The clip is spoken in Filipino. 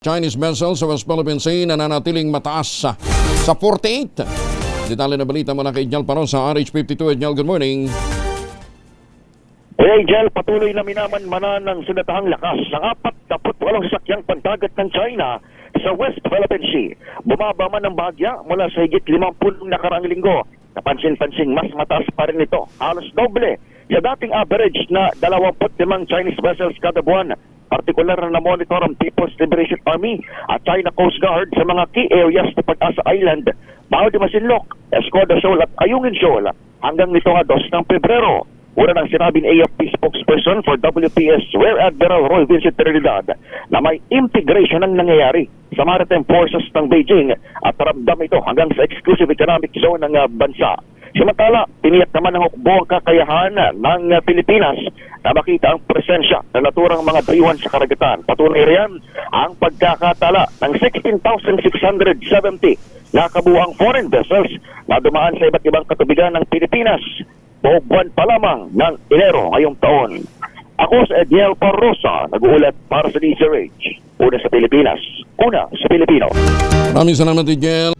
Chinese vessels sa West Philippine Sea nananatiling mataas sa 48. Detalye na balita mula kay Edniel Paron sa RH52. Edniel, good morning. Edniel, patuloy na minaman-manan ng sinatahang lakas ng 48 sasakyang pandagat ng China sa West Philippine Sea. Bumaba man ang bahagya mula sa higit 50 nakaraang linggo. Napansin-pansing mas mataas pa rin ito, halos doble sa dating average na 25 Chinese vessels kada buwan. Partikular na na-monitor ang People's Liberation Army at China Coast Guard sa mga key areas ng Pag-asa Island, Bao de Masinloc, Escoda Shoal at Ayungin Shoal hanggang nito nga 2 ng Pebrero. Una nang sinabi ni AFP spokesperson for WPS Rear Admiral Roy Vincent Trinidad na may integration ang nangyayari sa maritime forces ng Beijing at ramdam ito hanggang sa exclusive economic zone ng bansa. Samantala, tiniyak naman ng hukbo ang kakayahan ng Pilipinas na makita ang presensya ng naturang mga dayuhan sa karagatan. Patunay riyan ang pagkakatala ng 16,670 na kabuuang foreign vessels na dumaan sa iba't ibang katubigan ng Pilipinas buong buwan pa lamang ng Enero ngayong taon. Ako sa Edniel Parrosa, nag-uulat para sa DZRH. Una sa Pilipinas, una sa Pilipino. Maraming salamat, Edniel.